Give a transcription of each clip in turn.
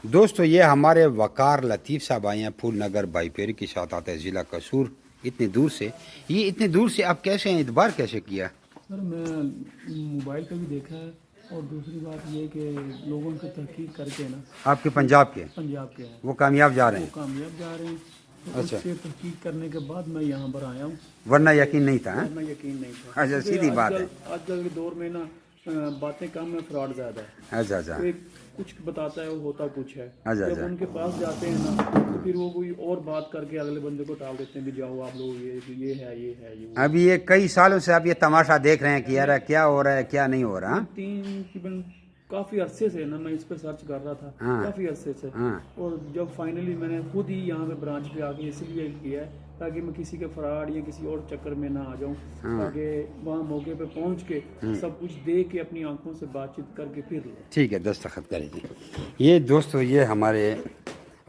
दोस्तों ये हमारे वकार लतीफ़ साहब आए हैं फूल नगर बाईपेरी के साथ आता है ज़िला कसूर। इतनी दूर से आप कैसे हैं, इतबार कैसे किया? सर मैं मोबाइल पे भी देखा है और दूसरी बात ये कि लोगों की तहकीक करके ना आपके पंजाब के पंजाब के हैं वो कामयाब जा रहे वो हैं? कामयाब जा रहे हैं। तो अच्छा। उससे तहकीक करने के बाद मैं यहाँ पर आया हूँ, वरना यकीन नहीं था, हैं? वरना यकीन नहीं था। अच्छा, क्योंकि सीधी बात है। आजकल के दौर में ना बातें कम है, फ्रॉड ज़्यादा है। अच्छा अच्छा तो एक कुछ बताता है वो होता कुछ है। अच्छा जब अच्छा। उनके पास जाते हैं ना तो फिर वो कोई और बात करके अगले बंदे को टाल देते हैं भी जाओ आप लोग, ये है ये है ये अभी ये कई सालों से आप ये तमाशा देख रहे हैं कि यार क्या हो रहा है क्या नहीं हो रहा, हाँ? तकरीबन काफ़ी अरसे से ना मैं इस पर सर्च कर रहा था, हाँ। काफ़ी अरसे से। हाँ। और जब फाइनली मैंने खुद ही यहाँ पे ब्रांच पे आके इसलिए किया है ताकि मैं किसी के फ्रॉड या किसी और चक्कर में ना आ जाऊँ, ताकि वहाँ मौके पे पहुँच के सब कुछ देख के अपनी आंखों से बातचीत करके फिर लूँ। ठीक है, दस्तखत करेंगे। ये दोस्तों ये हमारे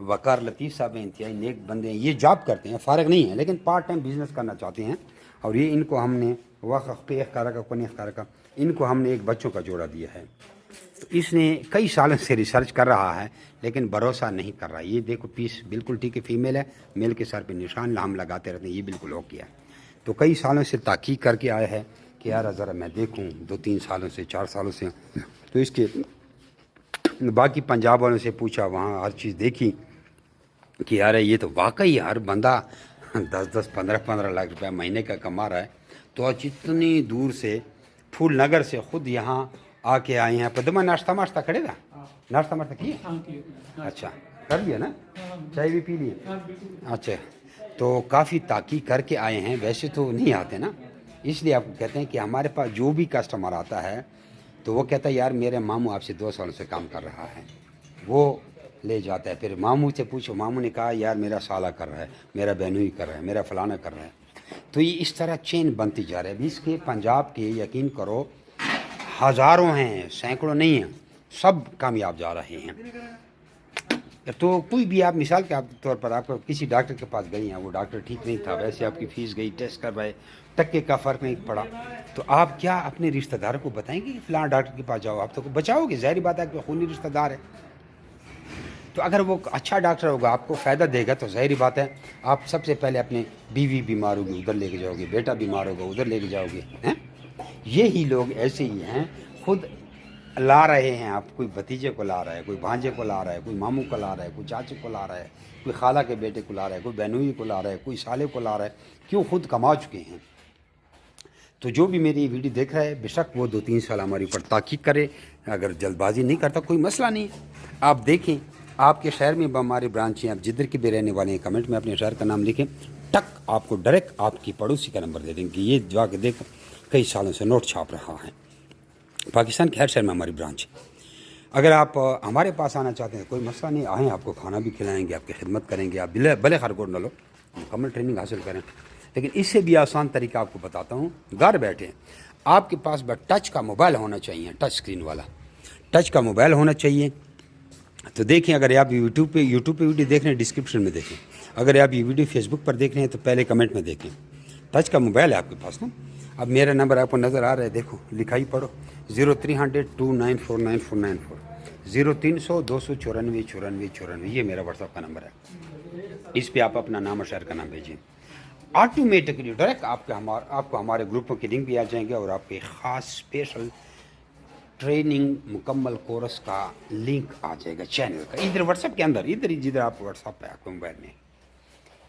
वकार लतीफ़ साहब हैं, इंतहाई नेक बंदे हैं। ये जॉब करते हैं, फ़ारग नहीं है, लेकिन पार्ट टाइम बिजनेस करना चाहते हैं। और ये इनको हमने वक़्फ़ पे अख्तार का कोनी अख्तार का इनको हमने एक बच्चों का जोड़ा दिया है। तो इसने कई सालों से रिसर्च कर रहा है लेकिन भरोसा नहीं कर रहा। ये देखो पीस बिल्कुल ठीक है, फीमेल है, मेल के सर पे निशान हम लगाते रहते हैं, ये बिल्कुल हो गया। तो कई सालों से ताकीक करके आया है कि यार ज़रा मैं देखूं, 2-3 सालों से 4 सालों से। तो इसके बाकी पंजाब वालों से पूछा, वहाँ हर चीज़ देखी कि यार ये तो वाकई हर बंदा 10-10 15-15 लाख रुपया महीने का कमा रहा है। तो आज इतनी दूर से फूल नगर से ख़ुद यहाँ आके आए हैं। पदमा नाश्ता वाश्ता करेगा? नाश्ता वाश्ता किए? अच्छा, कर लिया ना? चाय भी पी लिए? अच्छा, तो काफ़ी ताक़ी करके आए हैं। वैसे तो नहीं आते ना, इसलिए आपको कहते हैं कि हमारे पास जो भी कस्टमर आता है तो वो कहता है यार मेरे मामू आपसे 2 सालों से काम कर रहा है, वो ले जाता है। फिर मामू से पूछो, मामू ने कहा यार मेरा साला कर रहा है, मेरा बहनोई कर रहा है, मेरा फलाना कर रहा है। तो ये इस तरह चेन बनती जा रही है। अभी इसके पंजाब के यकीन करो हज़ारों हैं, सैकड़ों नहीं हैं, सब कामयाब जा रहे हैं। तो कोई भी आप मिसाल के तौर पर आप किसी डॉक्टर के पास गई हैं, वो डॉक्टर ठीक नहीं था, वैसे आपकी फ़ीस गई, टेस्ट करवाए, टक्के का फ़र्क नहीं पड़ा, तो आप क्या अपने रिश्तेदारों को बताएंगे कि फ़लाँ डॉक्टर के पास जाओ? आप तो बचाओगे, ज़ाहिर बात है कि खूनी रिश्तेदार है। तो अगर वो अच्छा डॉक्टर होगा, आपको फ़ायदा देगा, तो ज़ाहिर बात है आप सबसे पहले अपने बीवी बीमार होगी उधर लेके जाओगे, बेटा बीमार होगा उधर लेके जाओगे, हैं? यही लोग ऐसे ही हैं, खुद ला रहे हैं। आप कोई भतीजे को ला रहा है, कोई भांजे को ला रहा है, कोई मामू को ला रहा है, कोई चाचे को ला रहा है, कोई खाला के बेटे को ला रहा है, कोई बहनोई को ला रहा है, कोई साले को ला रहा है। क्यों? खुद कमा चुके हैं। तो जो भी मेरी वीडियो देख रहा है बेशक वो 2-3 साल हमारे ऊपर ताक़ीद करे, अगर जल्दबाजी नहीं करता कोई मसला नहीं है। आप देखें आपके शहर में हमारी ब्रांच हैं, आप जिधर के भी रहने वाले हैं, कमेंट में अपने शहर का नाम लिखें, टक आपको डायरेक्ट आपकी पड़ोसी का नंबर दे देंगे। ये जाके देखो कई सालों से नोट छाप रहा है। पाकिस्तान के हर शहर में हमारी ब्रांच है। अगर आप हमारे पास आना चाहते हैं कोई मसला नहीं, आएँ, आपको खाना भी खिलाएँगे, आपकी खिदमत करेंगे। आप भले खरगोश न लो, मुकम्मल ट्रेनिंग हासिल करें। लेकिन इससे भी आसान तरीका आपको बताता हूँ। घर बैठे आपके पास बस टच का मोबाइल होना चाहिए, टच स्क्रीन वाला टच का मोबाइल होना चाहिए। तो देखें, अगर आप यूट्यूब पे वीडियो देख रहे हैं डिस्क्रिप्शन में देखें, अगर आप ये वीडियो फेसबुक पर देख रहे हैं तो पहले कमेंट में देखें। टच का मोबाइल है आपके पास ना। अब मेरा नंबर आपको नज़र आ रहा है, देखो लिखाई पढ़ो, 0300 2949494 0300 294 9494। ये मेरा व्हाट्सअप का नंबर है। इस पर आप अपना नाम और शहर का नाम भेजिए, ऑटोमेटिकली डायरेक्ट आपको हमारे ग्रुपों की लिंक भी आ जाएंगे और आपके ख़ास स्पेशल ट्रेनिंग मुकम्मल कोर्स का लिंक आ जाएगा चैनल का। इधर व्हाट्सएप के अंदर, इधर ही जिधर आप व्हाट्सएप पे आपके मोबाइल में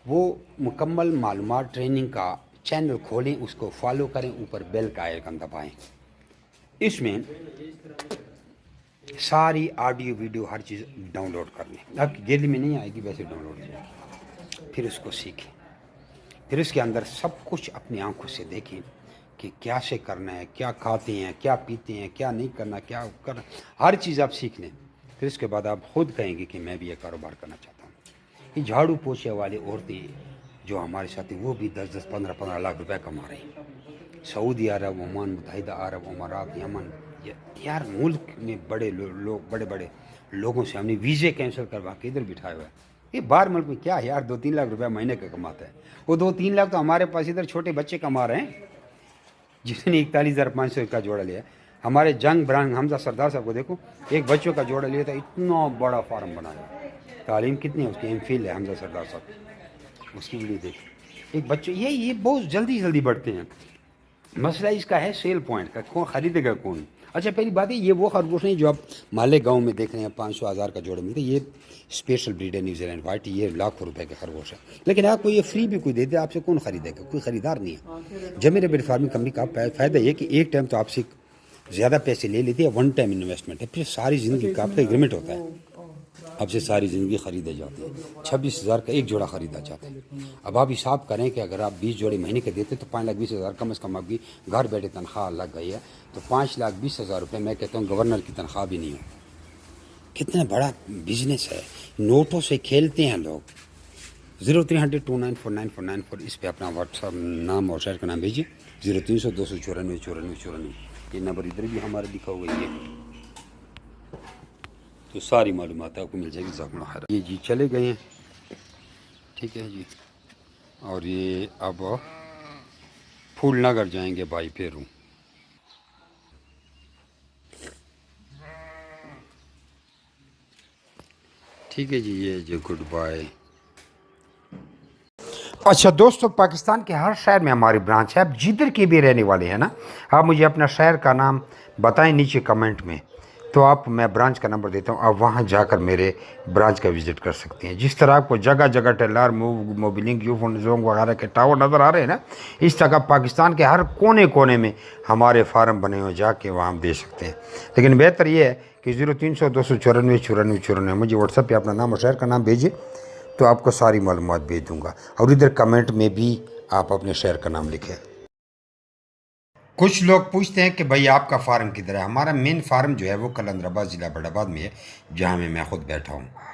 वो मुकम्मल मालूमात ट्रेनिंग का चैनल खोलें, उसको फॉलो करें, ऊपर बेल का आइकन दबाएं। इसमें सारी ऑडियो वीडियो हर चीज़ डाउनलोड कर लें, आपकी गैलरी में नहीं आएगी, वैसे डाउनलोड हो जाएगी। फिर उसको सीखें, फिर उसके अंदर सब कुछ अपनी आंखों से देखें कि क्या से करना है, क्या खाते हैं, क्या पीते हैं, क्या नहीं करना, क्या करना, हर चीज़ आप सीख लें। फिर उसके बाद आप खुद कहेंगे कि मैं भी ये कारोबार करना चाहता हूँ। ये झाड़ू पोछे वाली औरतें जो हमारे साथ हैं वो भी 10-10 15-15 लाख रुपए कमा रही हैं। सऊदी अरब, ओमान, मुत्तहिदा अरब अमारात, यमन, यार मुल्क में बड़े लोग बड़े बड़े लोगों से हमने वीज़े कैंसिल करवा के इधर बिठाए हुआ है। ये बाहर मुल्क में क्या यार 2-3 लाख रुपया महीने का कमाता है। वो 2-3 लाख तो हमारे पास इधर छोटे बच्चे कमा रहे हैं जिसने 41,500 का जोड़ा लिया। ہمارے جنگ برانگ حمزہ سردار صاحب کو دیکھو، ایک بچوں کا جوڑا لیا تھا، اتنا بڑا فارم بنایا. تعلیم کتنی ہے اس کی، ایم فل ہے حمزہ سردار صاحب، اس کی ویڈیو دیکھو. ایک بچوں یہ بہت جلدی بڑھتے ہیں. مسئلہ اس کا ہے سیل پوائنٹ کا، کون خریدے گا کون. اچھا پہلی بات ہے یہ وہ خرگوش نہیں جو آپ مالے گاؤں میں دیکھ رہے ہیں 500,000 کا جوڑا ملتا ہے. یہ اسپیشل بریڈ ہے نیوزی لینڈ وائٹ، یہ لاکھوں روپے کا خرگوش ہے. لیکن آپ کو یہ فری بھی کوئی دیتے آپ سے کون خریدے گا، کوئی خریدار نہیں ہے. جمیرہ برڈ فارمنگ کمپنی کا فائدہ یہ کہ ایک ٹائم تو آپ سے زیادہ پیسے لے لیتے ہیں، ون ٹائم انویسٹمنٹ ہے، پھر ساری زندگی کا آپ کا ایگریمنٹ ہوتا ہے. اب سے ساری زندگی خریدے جاتے ہیں. 26,000 کا ایک جوڑا خریدا جاتا ہے. اب آپ حساب کریں کہ اگر آپ 20 جوڑے مہینے کے دیتے تو 5,20,000 کم از کم آپ کی گھر بیٹھے تنخواہ لگ گئی ہے. تو 5,20,000 روپے میں کہتا ہوں گورنر کی تنخواہ بھی نہیں ہو. کتنا بڑا بزنس ہے. نوٹوں سے کھیلتے ہیں لوگ. 0300294949 اس پہ اپنا واٹس ایپ نام اور شہر کا نام بھیجیے. 0300 294 94 94. یہ نمبر ادھر بھی ہمارا لکھا ہوا ہے. تو ساری معلومات آپ کو مل جائے گی. جزاکم اللہ خیر. یہ جی چلے گئے ہیں، ٹھیک ہے جی. اور یہ اب پھول نگر جائیں گے بھائی پیرو. ٹھیک ہے جی. یہ جو گڈ بائے. اچھا دوستو، پاکستان کے ہر شہر میں ہماری برانچ ہے. آپ جدھر کے بھی رہنے والے ہیں نا، آپ مجھے اپنا شہر کا نام بتائیں نیچے کمنٹ میں، تو میں برانچ کا نمبر دیتا ہوں. آپ وہاں جا کر میرے برانچ کا وزٹ کر سکتے ہیں. جس طرح آپ کو جگہ جگہ Telenor Mobilink Ufone Zong وغیرہ کے ٹاور نظر آ رہے ہیں نا، اس طرح پاکستان کے ہر کونے میں ہمارے فارم بنے ہوئے، جا کے وہاں ہم دے سکتے ہیں. لیکن بہتر یہ ہے کہ 0300 294 94 مجھے واٹس ایپ پہ اپنا نام اور شہر کا نام بھیجیے، تو آپ کو ساری معلومات بھیج دوں گا. اور ادھر کمنٹ میں بھی آپ اپنے شہر کا نام لکھیں. کچھ لوگ پوچھتے ہیں کہ بھائی آپ کا فارم کدھر ہے. ہمارا مین فارم جو ہے وہ قلندر آباد ضلع بڑھ آباد میں ہے، جہاں میں خود بیٹھا ہوں.